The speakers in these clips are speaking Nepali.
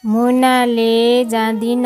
मुनाले जाँदिन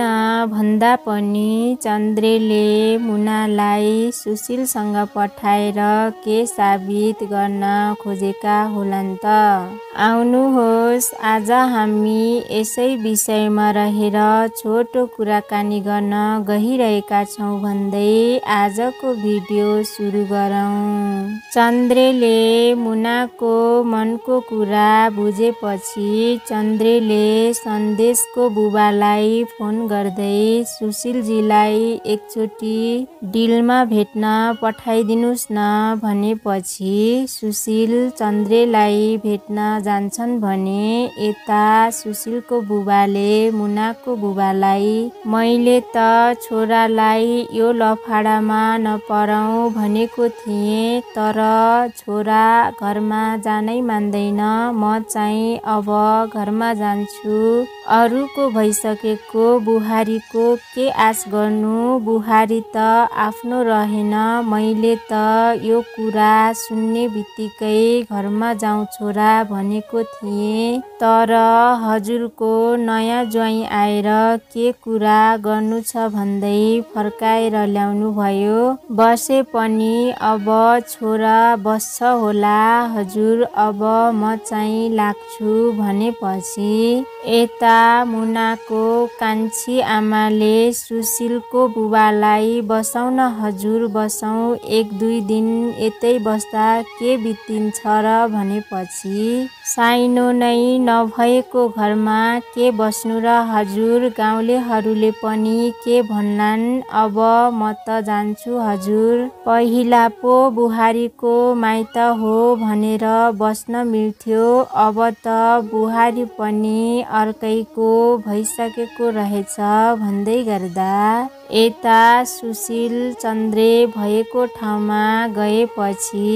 भन्दा पनि चन्द्रेले मुनालाई सुशीलसँग पठाएर के साबित गर्न खोजेका होलान् त। आउनुहोस् आज हामी यसै विषयमा रहेर छोटो कुराकानी गर्न गइरहेका छौँ भन्दै आजको भिडियो सुरु गरौँ। चन्द्रेले मुनाको मनको कुरा बुझेपछि चन्द्रेले सन्देशको बुबालाई फोन गर्दै सुशीलजीलाई एकचोटि डिलमा भेट्न पठाइदिनुस् न भनेपछि सुशील चन्द्रेलाई भेट्न जान्छन् भने यता सुशीलको बुबाले मुनाको बुबालाई मैले त छोरालाई यो लफाडामा नपराऊ भनेको थिएँ तर छोरा घरमा जानै मान्दैन, म चाहिँ अब घरमा जान्छु, अरूको भइसकेको बुहारीको के आश गर्नु, बुहारी त आफ्नो रहेन, मैले त यो कुरा सुन्ने बित्तिकै घरमा जाउँ छोरा भनेको थिएँ तर हजुरको नयाँ ज्वाइँ आएर के कुरा गर्नु छ भन्दै फर्काएर ल्याउनु भयो, बसे पनि अब छोरा बस्छ होला हजुर, अब म चाहिँ लाग्छु भनेपछि यता मुनाको कान्छी आमाले सुशीलको बुबालाई बसौँ न हजुर बसौँ, एक दुई दिन यतै बस्दा के बितिन्छ र भनेपछि साइनो नै नभएको घरमा के बस्नु र हजुर, गाउँलेहरूले पनि के भन्लान्, अब म त जान्छु हजुर, पहिला पो बुहारीको माइत हो भनेर बस्न मिल्थ्यो, अब त बुहारी पनि अर्कैको भइसकेको रहेछ भन्दै गर्दा यता सुशील चन्द्रे भएको ठाउँमा गएपछि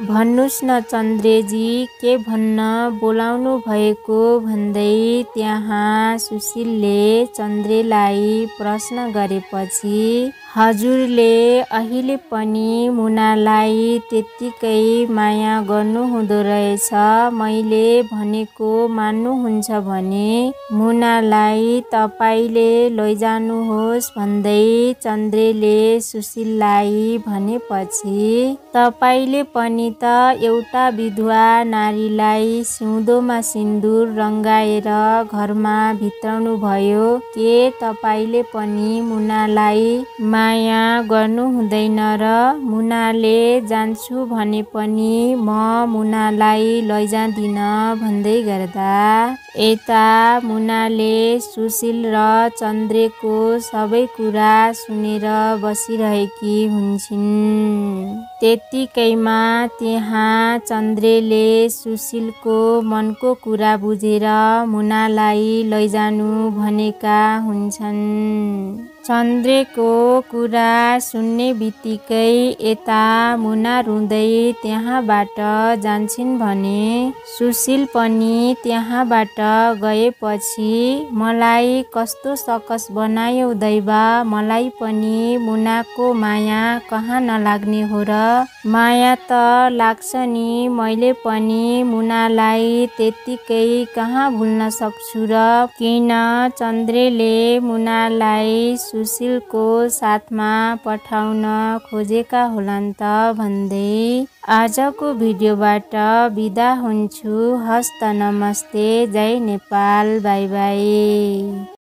भन्नुस् न चन्द्रेजी के भन्न बोलाउनु भएको भन्दै त्यहाँ सुशीलले चन्द्रेलाई प्रश्न गरेपछि हजुरले अहिले पनि मुनालाई त्यत्तिकै माया गर्नु हुँदो रहेछ, मैले भनेको मान्नुहुन्छ भने मुनालाई तपाईले लैजानुहोस् भन्दै चन्द्रेले सुशीललाई भनेपछि तपाईले पनि त एउटा विधवा नारीलाई सिउँदोमा सिन्दुर रङ्गाएर घरमा भित्राउनु भयो, के तपाईले पनि मुनालाई माया गर्नु हुँदैन र, मुनाले जान्छु भने पनि म मुनालाई लैजाँदिन भन्दै गर्दा यता मुनाले सुशील र चन्द्रेको सबै कुरा सुनेर बसिरहेकी हुन्छिन्। त्यत्तिकैमा त्यहाँ चन्द्रेले सुशीलको मनको कुरा बुझेर मुनालाई लैजानु भनेका हुन्छन्। चन्द्रेको कुरा सुन्ने बित्तिकै यता मुना रुँदै त्यहाँबाट जान्छन् भने सुशील पनि त्यहाँबाट गएपछि मलाई कस्तो सकस बनायो दैव, मलाई पनि मुनाको माया कहाँ नलाग्ने हो र, माया त लाग्छ नि, मैले पनि मुनालाई त्यत्तिकै कहाँ भुल्न सक्छु र, किन चन्द्रेले मुनालाई सुशीलको साथमा पठाउन खोजेका होलान् त भन्दै आजको भिडियोबाट बिदा हुन्छु। हस्त नमस्ते, जय नेपाल, बाई बाई।